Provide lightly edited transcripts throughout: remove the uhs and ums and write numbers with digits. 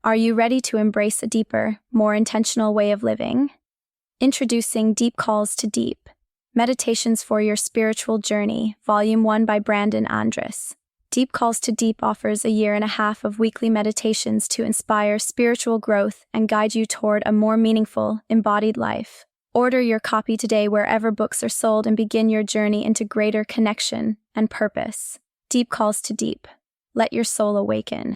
Are you ready to embrace a deeper, more intentional way of living? Introducing Deep Calls to Deep, Meditations for Your Spiritual Journey, Volume 1 by Brandon Andrus. Deep Calls to Deep offers a 1.5 years of weekly meditations to inspire spiritual growth and guide you toward a more meaningful, embodied life. Order your copy today wherever books are sold and begin your journey into greater connection and purpose. Deep Calls to Deep. Let your soul awaken.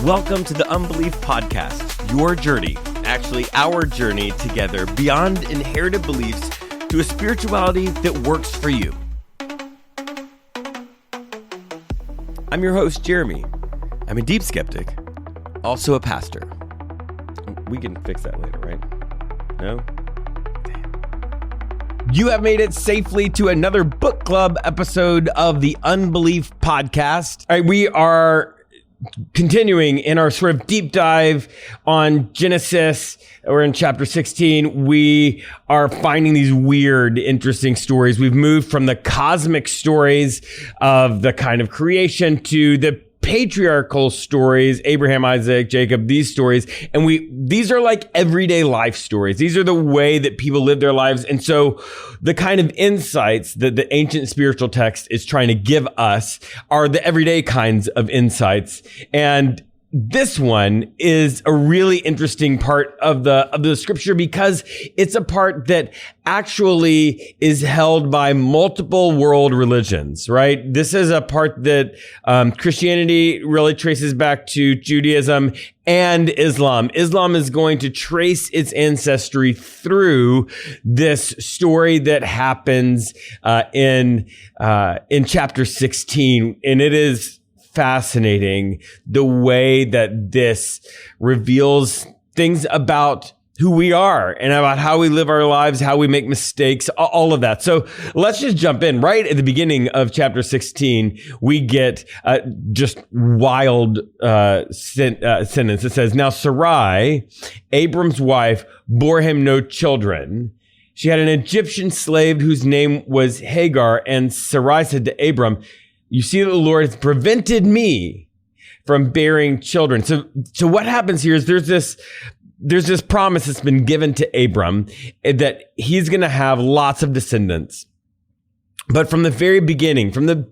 Welcome to the Unbelief Podcast, your journey, actually our journey together beyond inherited beliefs to a spirituality that works for you. I'm your host, Jeremy. I'm a deep skeptic, also a pastor. We can fix that later, right? No? Damn. You have made it safely to another book club episode of the Unbelief Podcast. All right, we are continuing in our sort of deep dive on Genesis. We're in chapter 16. We are finding these weird, interesting stories. We've moved from the cosmic stories of the kind of creation to the patriarchal stories, Abraham, Isaac, Jacob, these stories. And these are like everyday life stories. These are the way that people live their lives. And so the kind of insights that the ancient spiritual text is trying to give us are the everyday kinds of insights. And this one is a really interesting part of the scripture because it's a part that actually is held by multiple world religions, right? This is a part that Christianity really traces back to Judaism and Islam. Islam is going to trace its ancestry through this story that happens in chapter 16, and it is fascinating the way that this reveals things about who we are and about how we live our lives, how we make mistakes, all of that. So let's just jump in. Right at the beginning of chapter 16, we get just wild sentence. It says, "Now Sarai, Abram's wife, bore him no children. She had an Egyptian slave whose name was Hagar, and Sarai said to Abram, 'You see that the Lord has prevented me from bearing children.'" So what happens here is there's this promise that's been given to Abram that he's going to have lots of descendants. But from the very beginning, from the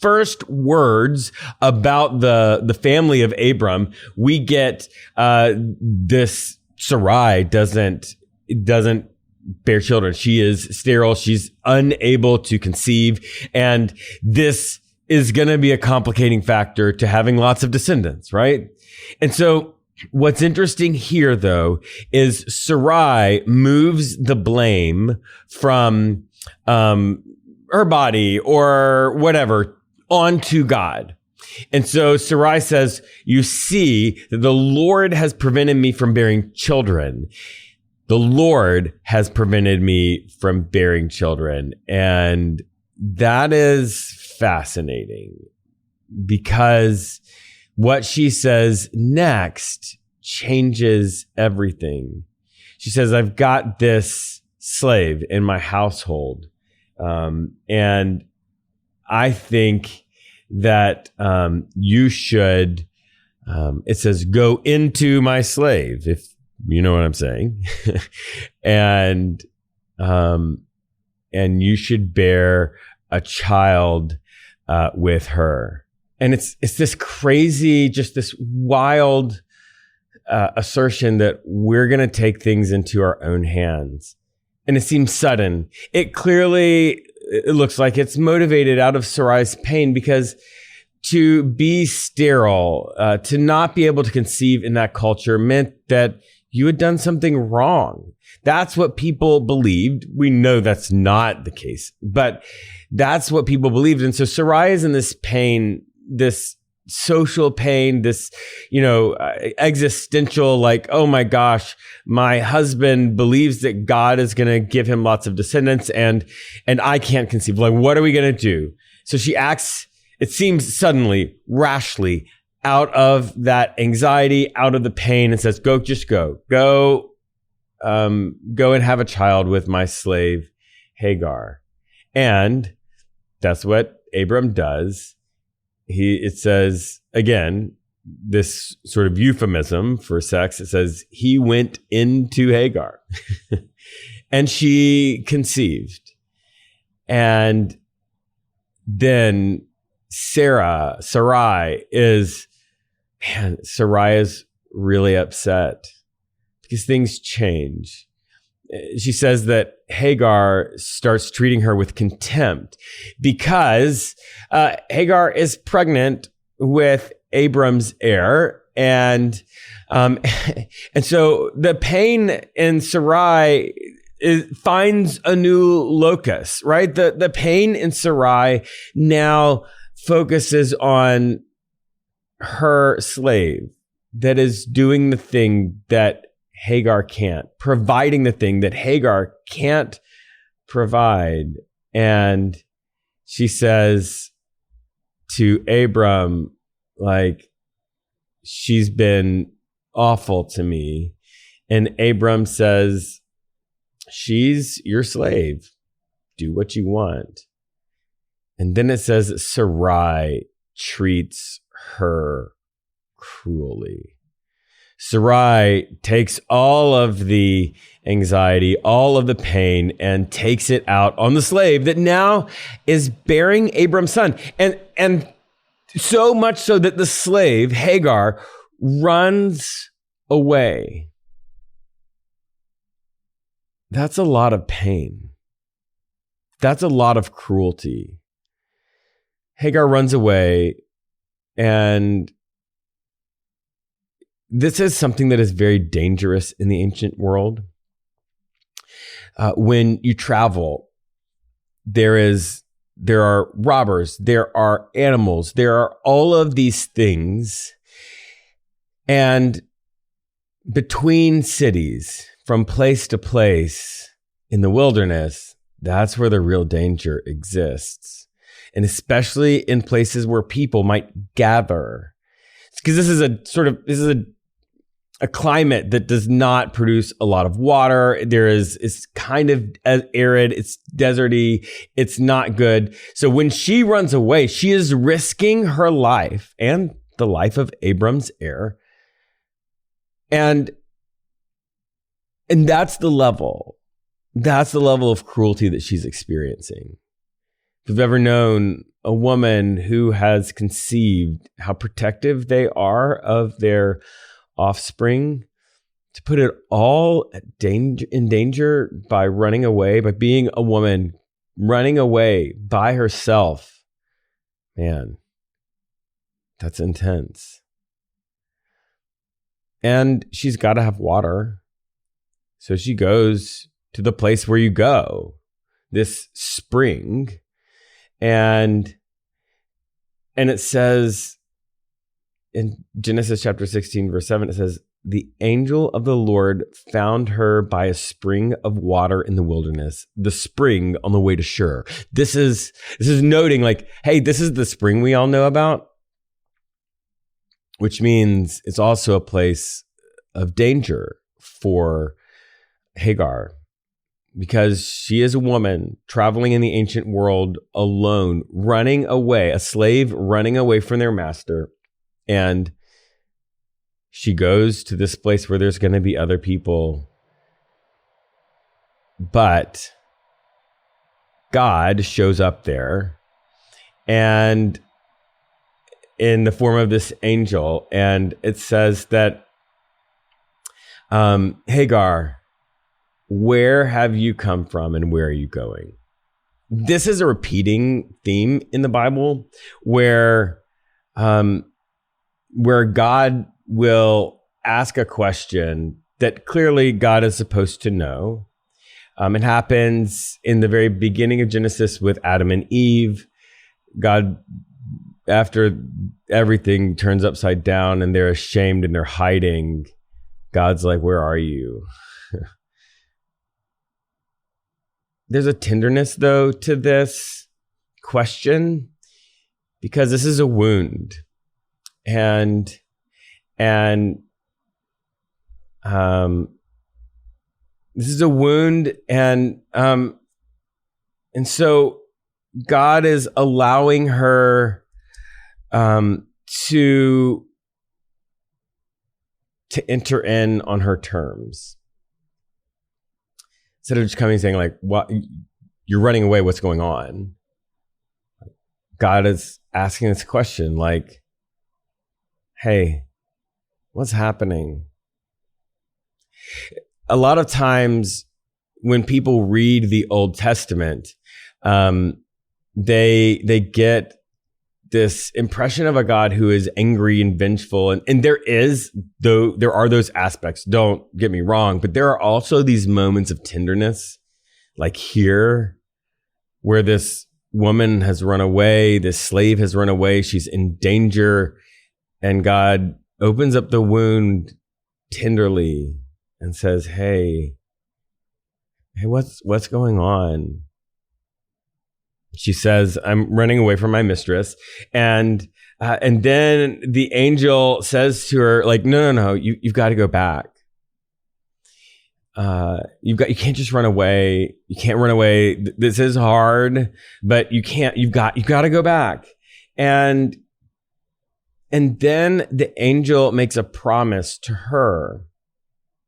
first words about the family of Abram, we get this Sarai doesn't bear children. She is sterile. She's unable to conceive. And this is going to be a complicating factor to having lots of descendants, right? And so what's interesting here, though, is Sarai moves the blame from her body or whatever onto God. And so Sarai says, "You see that the Lord has prevented me from bearing children. The Lord has prevented me from bearing children." And that is fascinating because what she says next changes everything. She says, "I've got this slave in my household. And I think that you should," it says, "go into my slave," if you know what I'm saying. and you should bear a child with her. And it's this crazy, just this wild assertion that we're going to take things into our own hands. And it seems sudden. It looks like it's motivated out of Sarai's pain, because to be sterile, to not be able to conceive in that culture meant that you had done something wrong. That's what people believed. We know that's not the case, but that's what people believed. And so Sarai is in this pain, this social pain, this, existential, like, oh my gosh, my husband believes that God is going to give him lots of descendants and I can't conceive. Like, what are we going to do? So she acts, it seems suddenly, rashly, out of that anxiety, out of the pain, and says, go and have a child with my slave Hagar. And that's what Abram does, it says, again, this sort of euphemism for sex, it says, he went into Hagar and she conceived. And then Sarai is really upset because things change. She says that Hagar starts treating her with contempt because Hagar is pregnant with Abram's heir. And so the pain in Sarai finds a new locus, right? The pain in Sarai now focuses on her slave that is doing the thing that Hagar can't, providing the thing that Hagar can't provide. And she says to Abram, like, she's been awful to me. And Abram says, she's your slave. Do what you want. And then it says that Sarai treats her cruelly. Sarai takes all of the anxiety, all of the pain, and takes it out on the slave that now is bearing Abram's son. And so much so that the slave, Hagar, runs away. That's a lot of pain. That's a lot of cruelty. Hagar runs away, and this is something that is very dangerous in the ancient world. When you travel, there are robbers, there are animals, there are all of these things. And between cities, from place to place in the wilderness, that's where the real danger exists. And especially in places where people might gather. Because this is a climate that does not produce a lot of water. It's kind of arid. It's deserty. It's not good. So when she runs away, she is risking her life and the life of Abram's heir. And that's the level of cruelty that she's experiencing. If you've ever known a woman who has conceived, how protective they are of their offspring, to put it all in danger by running away, by being a woman running away by herself, man, that's intense. And she's got to have water. So she goes to the place where you go, this spring. And it says in Genesis chapter 16, verse 7, it says, the angel of the Lord found her by a spring of water in the wilderness, the spring on the way to Shur. This is noting, like, hey, this is the spring we all know about, which means it's also a place of danger for Hagar, because she is a woman traveling in the ancient world alone, running away, a slave running away from their master. And she goes to this place where there's going to be other people. But God shows up there, and in the form of this angel. And it says that, Hagar, where have you come from and where are you going? This is a repeating theme in the Bible where God will ask a question that clearly God is supposed to know. It happens in the very beginning of Genesis with Adam and Eve. God, after everything turns upside down and they're ashamed and they're hiding, God's like, where are you? There's a tenderness, though, to this question, because this is a wound. And this is a wound. And so God is allowing her to enter in on her terms. Instead of just coming and saying, like, what, you're running away, what's going on? God is asking this question, like, hey, what's happening? A lot of times when people read the Old Testament, they get this impression of a God who is angry and vengeful. And there are those aspects, don't get me wrong, but there are also these moments of tenderness, like here, where this woman has run away, this slave has run away, she's in danger, and God opens up the wound tenderly and says, hey, what's going on? She says, I'm running away from my mistress. And then the angel says to her, like, no, you've got to go back. You can't just run away. You can't run away. This is hard, but you've got to go back. And then the angel makes a promise to her.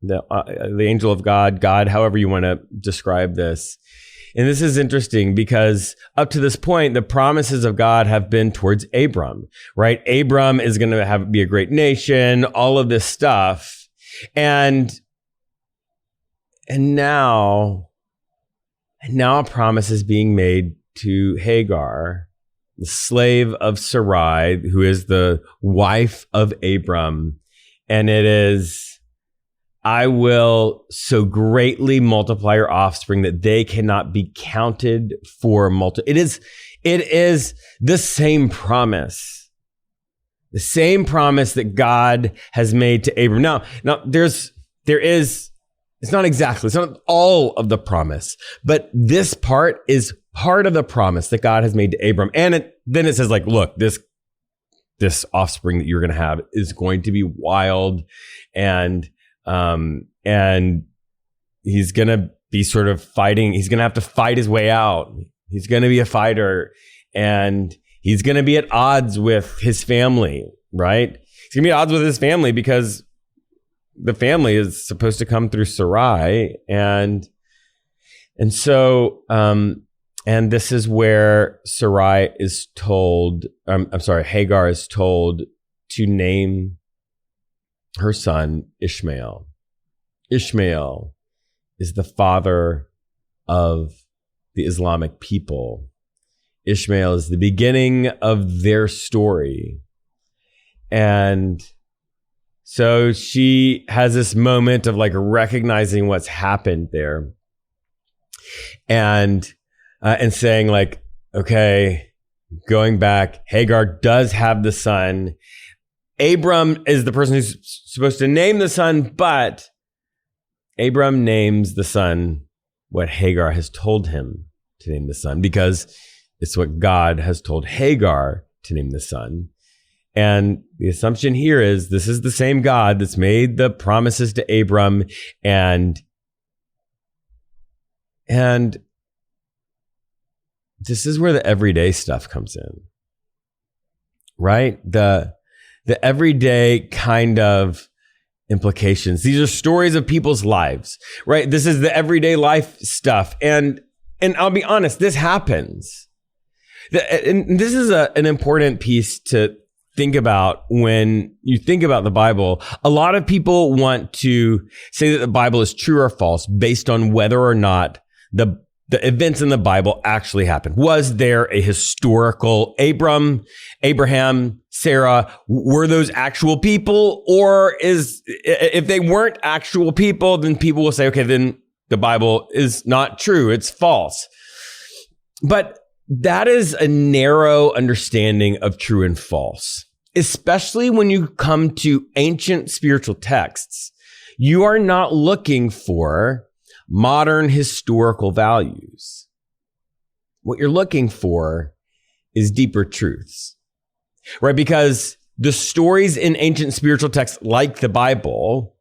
The angel of God, however you want to describe this. And this is interesting because up to this point, the promises of God have been towards Abram, right? Abram is going to be a great nation, all of this stuff. And now a promise is being made to Hagar, the slave of Sarai, who is the wife of Abram. And it is, I will so greatly multiply your offspring that they cannot be counted for It is the same promise. The same promise that God has made to Abram. Now it's not all of the promise, but this part is part of the promise that God has made to Abram. And then it says, like, look, this offspring that you're going to have is going to be wild, and he's going to be sort of fighting. He's going to have to fight his way out. He's going to be a fighter, and he's going to be at odds with his family, right? He's going to be at odds with his family because the family is supposed to come through Sarai. And so, and this is where Hagar is told to name her son Ishmael. Ishmael is the father of the Islamic people. Ishmael is the beginning of their story. And so she has this moment of, like, recognizing what's happened there and saying, like, okay, going back, Hagar does have the son. Abram is the person who's supposed to name the son, but Abram names the son what Hagar has told him to name the son, because it's what God has told Hagar to name the son. And the assumption here is this is the same God that's made the promises to Abram, and this is where the everyday stuff comes in, right? The everyday kind of implications. These are stories of people's lives, right? This is the everyday life stuff. And I'll be honest, this happens. And this is an important piece to think about when you think about the Bible. A lot of people want to say that the Bible is true or false based on whether or not the events in the Bible actually happened. Was there a historical Abraham, Sarah? Were those actual people? Or if they weren't actual people, then people will say, okay, then the Bible is not true. It's false. But that is a narrow understanding of true and false, especially when you come to ancient spiritual texts. You are not looking for modern historical values. What you're looking for is deeper truths, right? Because the stories in ancient spiritual texts like the Bible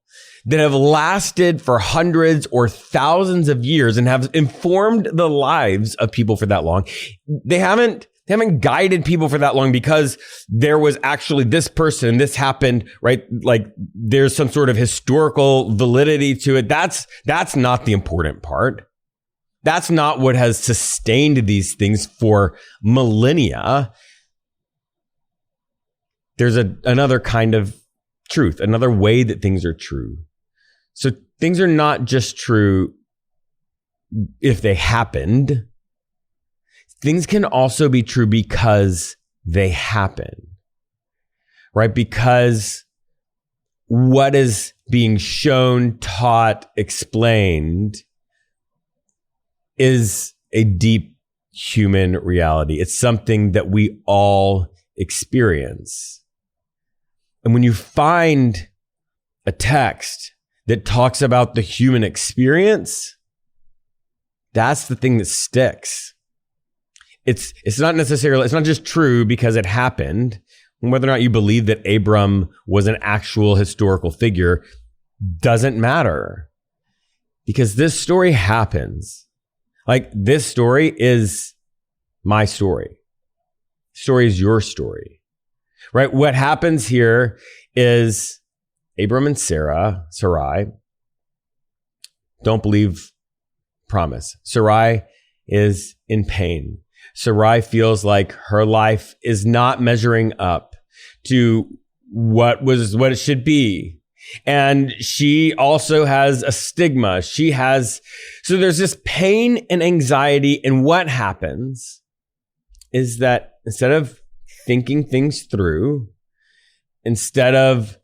that have lasted for hundreds or thousands of years and have informed the lives of people for that long. They haven't guided people for that long because there was actually this person, this happened, right? Like there's some sort of historical validity to it. That's not the important part. That's not what has sustained these things for millennia. There's another kind of truth, another way that things are true. So things are not just true if they happened. Things can also be true because they happen, right? Because what is being shown, taught, explained is a deep human reality. It's something that we all experience. And when you find a text that talks about the human experience, that's the thing that sticks. It's not just true because it happened. Whether or not you believe that Abram was an actual historical figure doesn't matter, because this story happens. Like, this story is my story. Story is your story, right? What happens here is Abram and Sarai, don't believe promise. Sarai is in pain. Sarai feels like her life is not measuring up to what it should be. And she also has a stigma. So there's this pain and anxiety. And what happens is that instead of thinking things through, instead of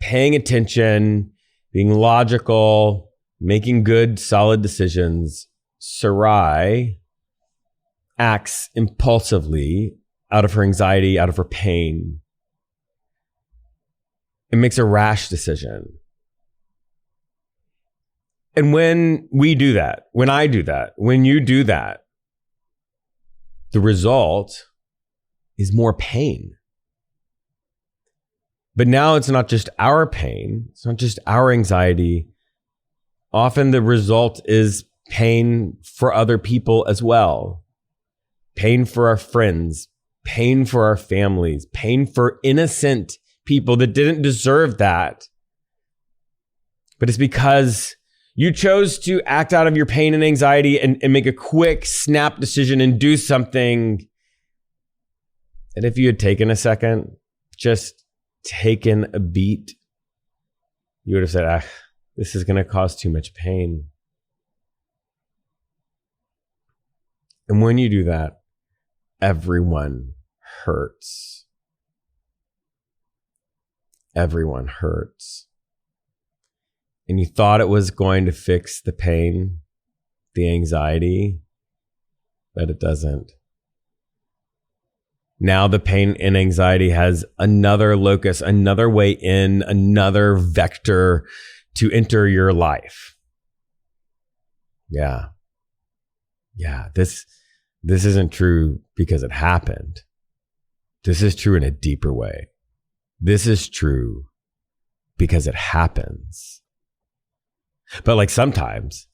paying attention, being logical, making good, solid decisions, Sarai acts impulsively out of her anxiety, out of her pain. It makes a rash decision. And when we do that, when I do that, when you do that, the result is more pain. But now it's not just our pain. It's not just our anxiety. Often the result is pain for other people as well. Pain for our friends, pain for our families, pain for innocent people that didn't deserve that. But it's because you chose to act out of your pain and anxiety and make a quick snap decision and do something that if you had taken a second, just taken a beat, you would have said, this is going to cause too much pain. And when you do that, everyone hurts. Everyone hurts. And you thought it was going to fix the pain, the anxiety, but it doesn't. Now the pain and anxiety has another locus, another way in, another vector to enter your life. Yeah. This isn't true because it happened. This is true in a deeper way. This is true because it happens. But like sometimes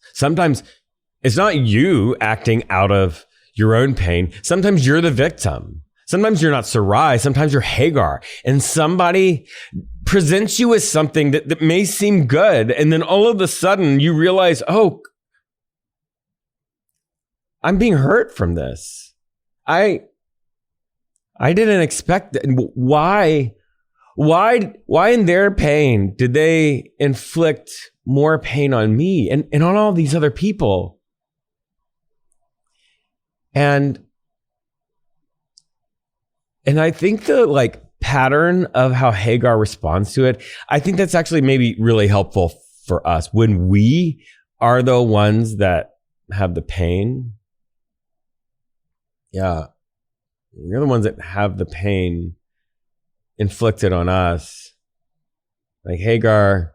it's not you acting out of your own pain. Sometimes you're the victim. Sometimes you're not Sarai. Sometimes you're Hagar. And somebody presents you with something that may seem good. And then all of a sudden you realize, oh, I'm being hurt from this. I didn't expect that. Why in their pain did they inflict more pain on me and on all these other people? And I think the pattern of how Hagar responds to it, I think that's actually maybe really helpful for us when we are the ones that have the pain. Yeah. We're the ones that have the pain inflicted on us. Like Hagar,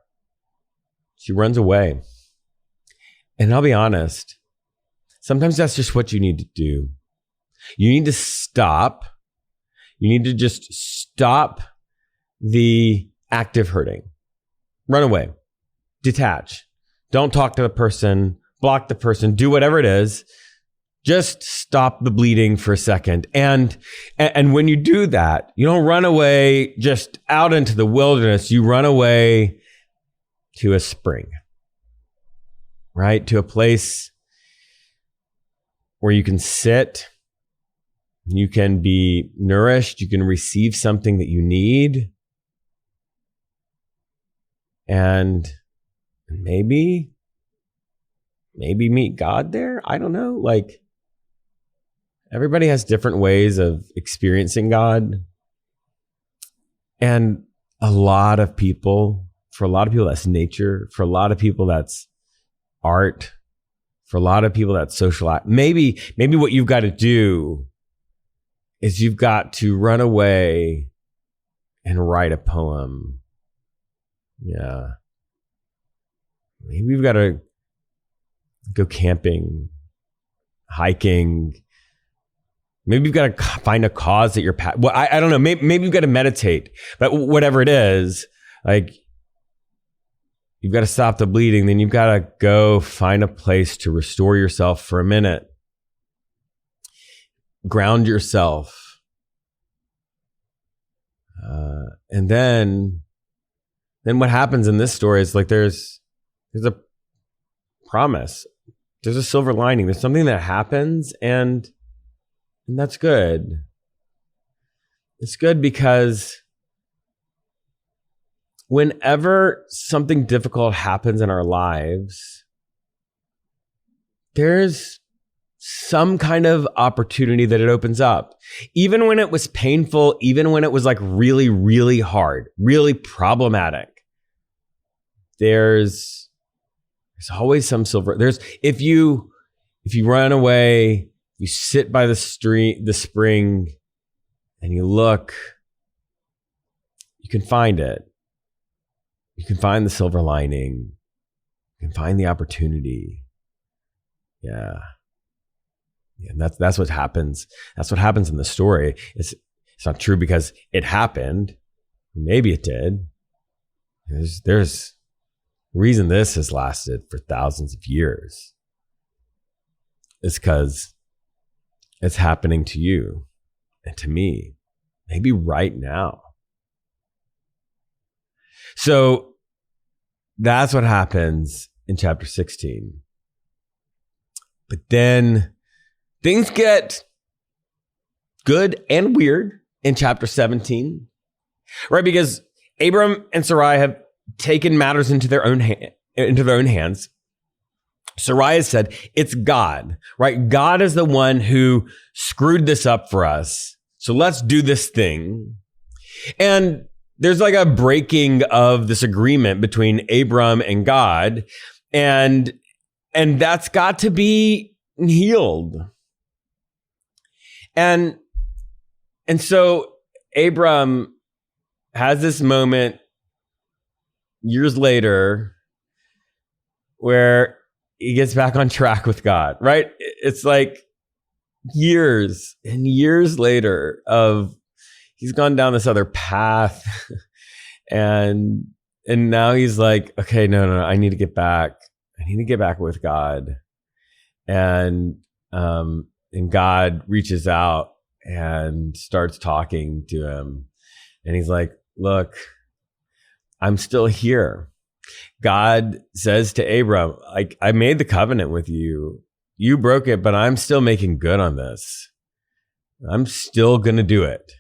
she runs away. And I'll be honest, sometimes that's just what you need to do. You need to stop. You need to just stop the active hurting. Run away. detach. Don't talk to the person, block the person, do whatever it is. Just stop the bleeding for a second. And when you do that, you don't run away just out into the wilderness. You run away to a spring, right? To a place where you can sit, you can be nourished, you can receive something that you need. And maybe meet God there. I don't know. Like, everybody has different ways of experiencing God. And for a lot of people, that's nature. For a lot of people, that's art. For a lot of people, that's social act. Maybe what you've got to do is you've got to run away and write a poem. Yeah. Maybe you've got to go camping, hiking. Maybe you've got to find a cause that you're well, I don't know. Maybe you've got to meditate. But whatever it is, like, you've got to stop the bleeding. Then you've got to go find a place to restore yourself for a minute. Ground yourself. And then what happens in this story is, like, there's a promise. There's a silver lining. There's something that happens, and that's good. It's good because whenever something difficult happens in our lives, there's some kind of opportunity that it opens up. Even when it was painful, even when it was like really, really hard, really problematic, there's always some silver. If you run away, you sit by the spring, and you look, you can find it. You can find the silver lining. You can find the opportunity. Yeah. And that's what happens. That's what happens in the story. It's not true because it happened. Maybe it did. There's reason this has lasted for thousands of years. It's because it's happening to you and to me, maybe right now. So that's what happens in chapter 16. But then things get good and weird in chapter 17, right? Because Abram and Sarai have taken matters into their own hands. Sarai has said, it's God, right? God is the one who screwed this up for us. So let's do this thing. And there's like a breaking of this agreement between Abram and God. And that's got to be healed. And so Abram has this moment years later where he gets back on track with God, right? It's like years and years later of he's gone down this other path and now he's like, okay, no, I need to get back. I need to get back with God. And God reaches out and starts talking to him. And he's like, look, I'm still here. God says to Abram, like, I made the covenant with you. You broke it, but I'm still making good on this. I'm still going to do it.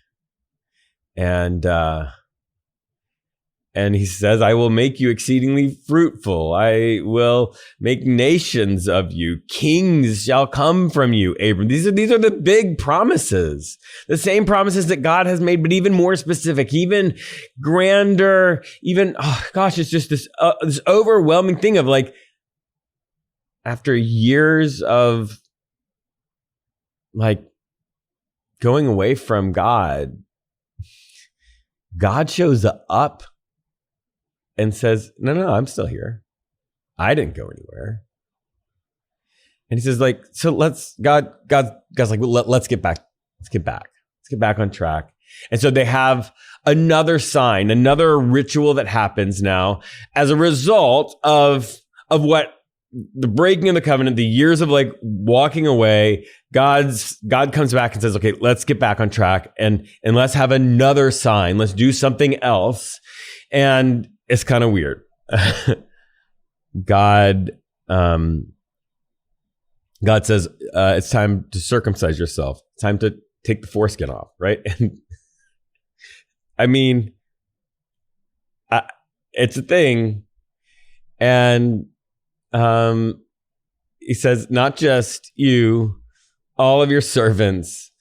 And he says, I will make you exceedingly fruitful. I will make nations of you. Kings shall come from you, Abram. These are the big promises. The same promises that God has made, but even more specific, even grander, it's just this overwhelming thing of like, after years of like going away from God, God shows up and says, no, I'm still here. I didn't go anywhere. And he says, like, so God's like, well, let's get back. Let's get back. Let's get back on track. And so they have another sign, another ritual that happens now as a result of what the breaking of the covenant, the years of like walking away. God comes back and says, okay, let's get back on track and let's have another sign. Let's do something else. And it's kind of weird. God says, it's time to circumcise yourself. It's time to take the foreskin off, right? And I mean, it's a thing. And he says, not just you, all of your servants,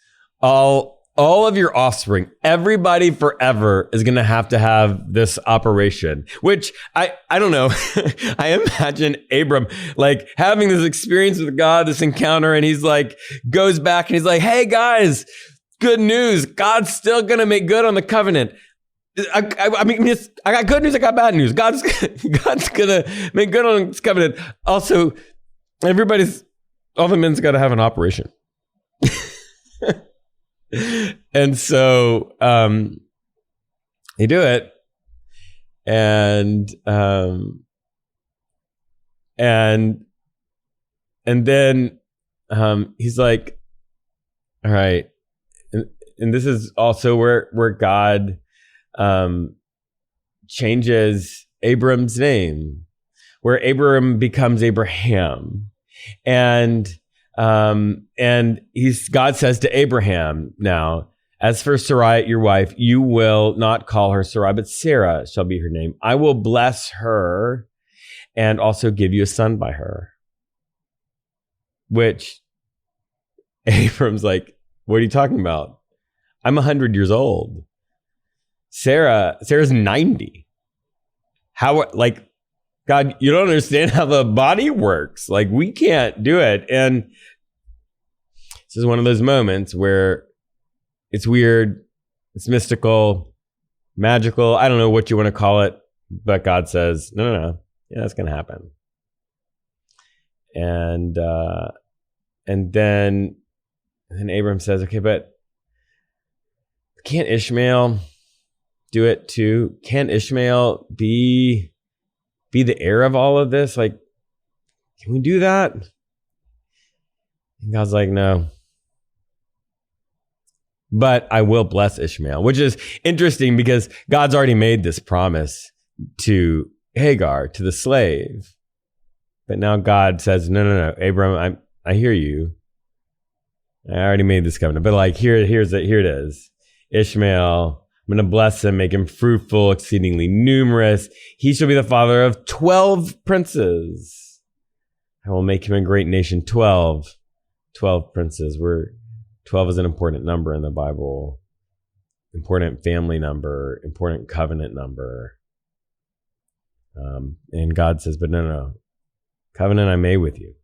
all of your offspring, everybody forever is going to have this operation, which I don't know. I imagine Abram like having this experience with God, this encounter, and he's like, goes back and he's like, hey guys, good news. God's still going to make good on the covenant. I mean, I got good news. I got bad news. God's going to make good on this covenant. Also, all the men's got to have an operation. And so, they do it. And then, he's like, all right. And this is also where God, changes Abram's name, where Abram becomes Abraham. And God says to Abraham now, as for Sarai, your wife, you will not call her Sarai, but Sarah shall be her name. I will bless her and also give you a son by her. Which Abram's like, what are you talking about? I'm 100 years old. Sarah's 90. How, like, God, you don't understand how the body works. Like, we can't do it. And this is one of those moments where it's weird, it's mystical, magical. I don't know what you want to call it, but God says, no. Yeah, that's going to happen. And then Abram says, okay, but can't Ishmael do it too? Can Ishmael be the heir of all of this? Like, can we do that? And God's like, no. But I will bless Ishmael, which is interesting because God's already made this promise to Hagar, to the slave. But now God says, no, Abram, I hear you. I already made this covenant. But like, here it is. Ishmael, I'm going to bless him, make him fruitful, exceedingly numerous. He shall be the father of 12 princes. I will make him a great nation. 12 princes. 12 is an important number in the Bible. Important family number, important covenant number. And God says, but no. Covenant I made with you.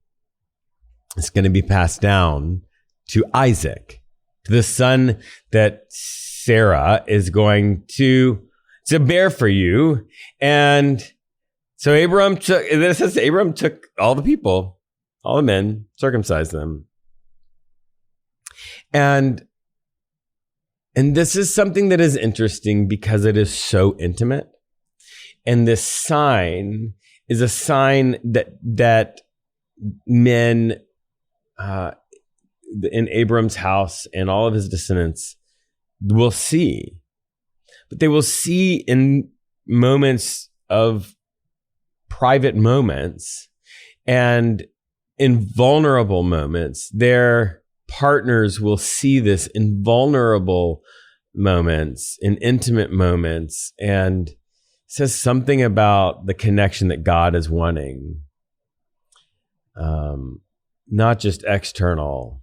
It's going to be passed down to Isaac, to the son that Sarah is going to bear for you. And so Abram took all the people, all the men, circumcised them. And this is something that is interesting because it is so intimate. And this sign is a sign that men in Abram's house and all of his descendants will see. But they will see in moments of private moments and in vulnerable moments. Their partners will see this in vulnerable moments, in intimate moments, and says something about the connection that God is wanting. Not just external,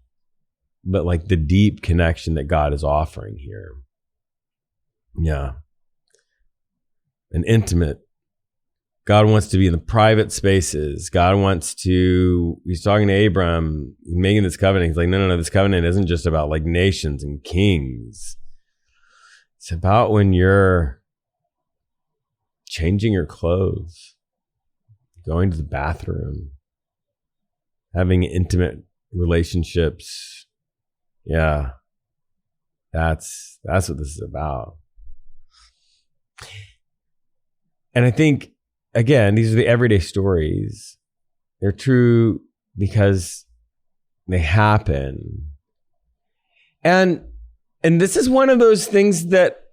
but like the deep connection that God is offering here. Yeah. An intimate. God wants to be in the private spaces. He's talking to Abram, making this covenant. He's like, no, this covenant isn't just about like nations and kings. It's about when you're changing your clothes, going to the bathroom, having intimate relationships. Yeah. That's what this is about. And I think, again, these are the everyday stories. They're true because they happen. And this is one of those things that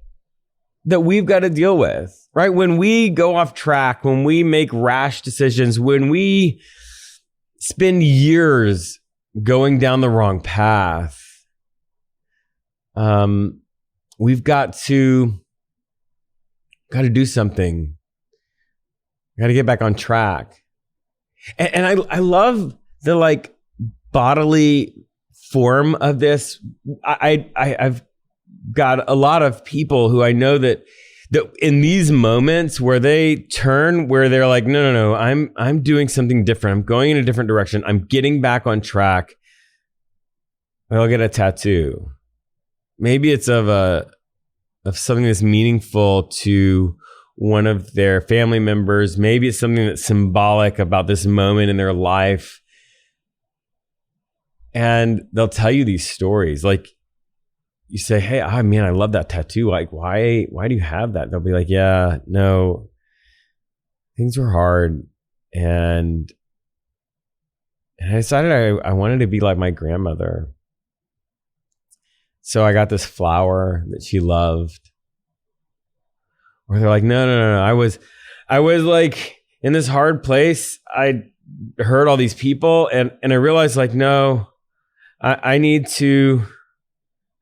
we've got to deal with, right? When we go off track, when we make rash decisions, when we spend years going down the wrong path, we've got to do something. Got to get back on track. And I love the like bodily form of this. I've got a lot of people who I know that in these moments where they turn, where they're like, no, I'm doing something different. I'm going in a different direction. I'm getting back on track. They'll get a tattoo. Maybe it's of something that's meaningful to one of their family members. Maybe it's something that's symbolic about this moment in their life. And they'll tell you these stories. Like you say, hey, man, I love that tattoo. Like, why do you have that? They'll be like, yeah, no, things were hard. And I decided I wanted to be like my grandmother. So I got this flower that she loved. Or they're like, no. I was like in this hard place. I heard all these people and I realized like, no, I need to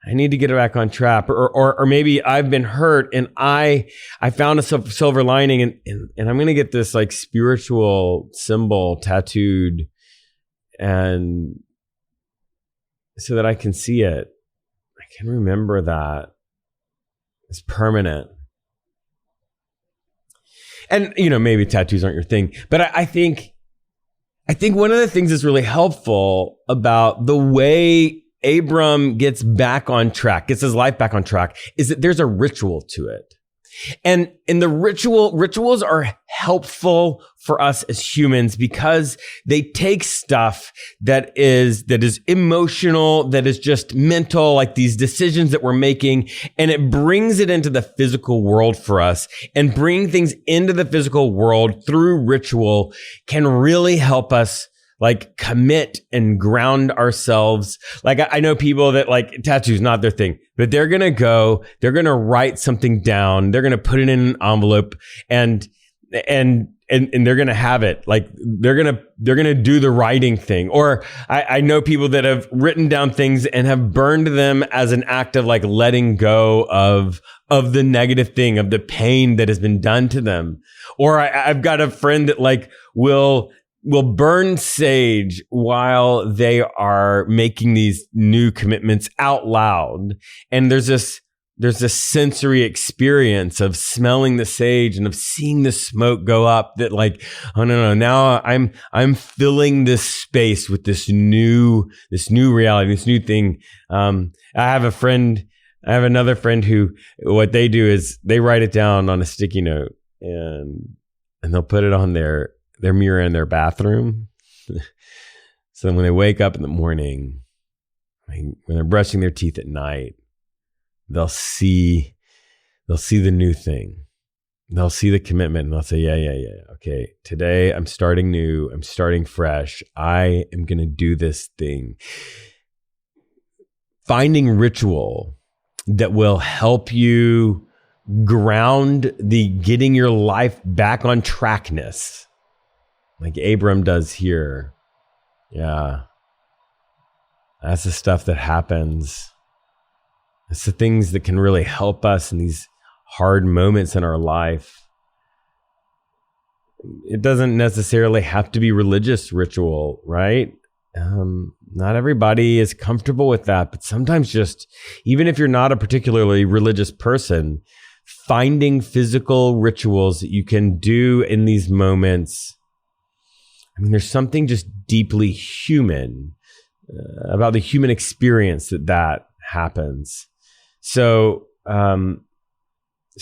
get back on track. Or maybe I've been hurt and I found a silver lining and I'm going to get this like spiritual symbol tattooed and so that I can see it. I can remember that it's permanent. And, maybe tattoos aren't your thing, but I think one of the things that's really helpful about the way Abram gets back on track, gets his life back on track, is that there's a ritual to it. And in the rituals are helpful for us as humans because they take stuff that is emotional, that is just mental, like these decisions that we're making, and it brings it into the physical world for us. And bringing things into the physical world through ritual can really help us like commit and ground ourselves. Like I know people that like tattoos, not their thing, but they're going to write something down. They're going to put it in an envelope and they're going to have it. Like they're going to do the writing thing. Or I know people that have written down things and have burned them as an act of like letting go of the negative thing, of the pain that has been done to them. Or I've got a friend that like will burn sage while they are making these new commitments out loud. And there's this sensory experience of smelling the sage and of seeing the smoke go up that like, oh no, now I'm filling this space with this new reality, this new thing. I have another friend who, what they do is they write it down on a sticky note and they'll put it on their mirror in their bathroom. So then when they wake up in the morning, when they're brushing their teeth at night, they'll see the new thing. They'll see the commitment and they'll say, yeah. Okay, today I'm starting new. I'm starting fresh. I am going to do this thing. Finding ritual that will help you ground the getting your life back on trackness, like Abram does here. Yeah. That's the stuff that happens. It's the things that can really help us in these hard moments in our life. It doesn't necessarily have to be religious ritual, right? Not everybody is comfortable with that, but sometimes just, even if you're not a particularly religious person, finding physical rituals that you can do in these moments. I mean, there's something just deeply human about the human experience that happens. So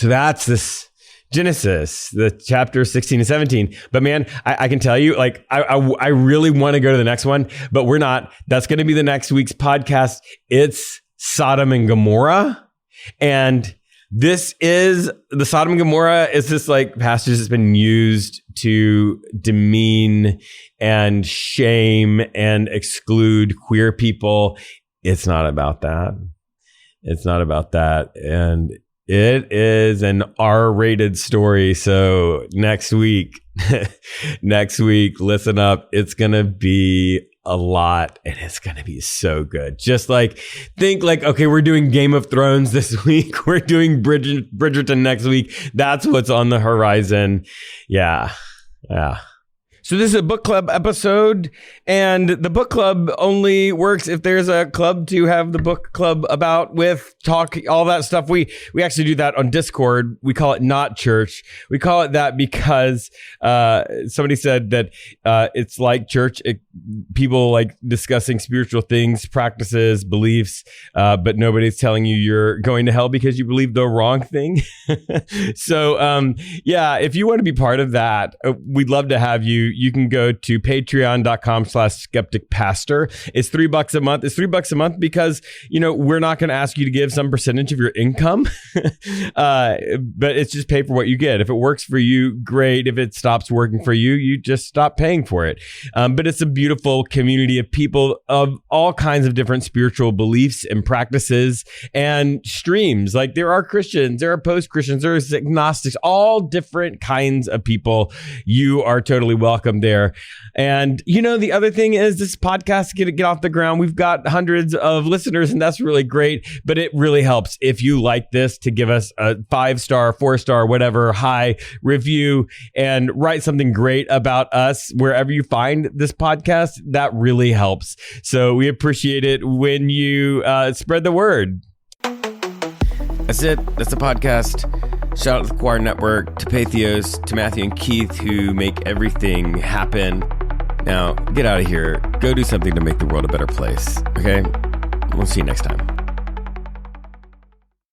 that's this Genesis, the chapter 16 and 17. But man, I can tell you, like, I really want to go to the next one, but we're not. That's going to be the next week's podcast. It's Sodom and Gomorrah. And this is the Sodom and Gomorrah is this like passage that's been used to demean and shame and exclude queer people. It's not about that. It's not about that. And it is an R-rated story. So next week, listen up. It's going to be a lot, and it's going to be so good. Just like, think like, okay, we're doing Game of Thrones this week. We're doing Bridgerton next week. That's what's on the horizon. Yeah. So this is a book club episode, and the book club only works if there's a club to have the book club about, with, talk, all that stuff. We actually do that on Discord. We call it Not Church. We call it that because somebody said that it's like church. People like discussing spiritual things, practices, beliefs, but nobody's telling you you're going to hell because you believe the wrong thing. So yeah, if you want to be part of that, we'd love to have you. You can go to patreon.com/skepticpastor. It's $3 a month. It's $3 a month because, we're not going to ask you to give some percentage of your income, but it's just pay for what you get. If it works for you, great. If it stops working for you, you just stop paying for it. But it's a beautiful community of people of all kinds of different spiritual beliefs and practices and streams. Like, there are Christians, there are post-Christians, there's agnostics, all different kinds of people. You are totally welcome there. And the other thing is, this podcast get off the ground. We've got hundreds of listeners, and that's really great. But it really helps if you like this to give us a 5-star, 4-star, whatever high review and write something great about us wherever you find this podcast. That really helps. So we appreciate it when you spread the word. That's it. That's the podcast. Shout out to the Choir Network, to Patheos, to Matthew and Keith, who make everything happen. Now, get out of here. Go do something to make the world a better place. Okay? We'll see you next time.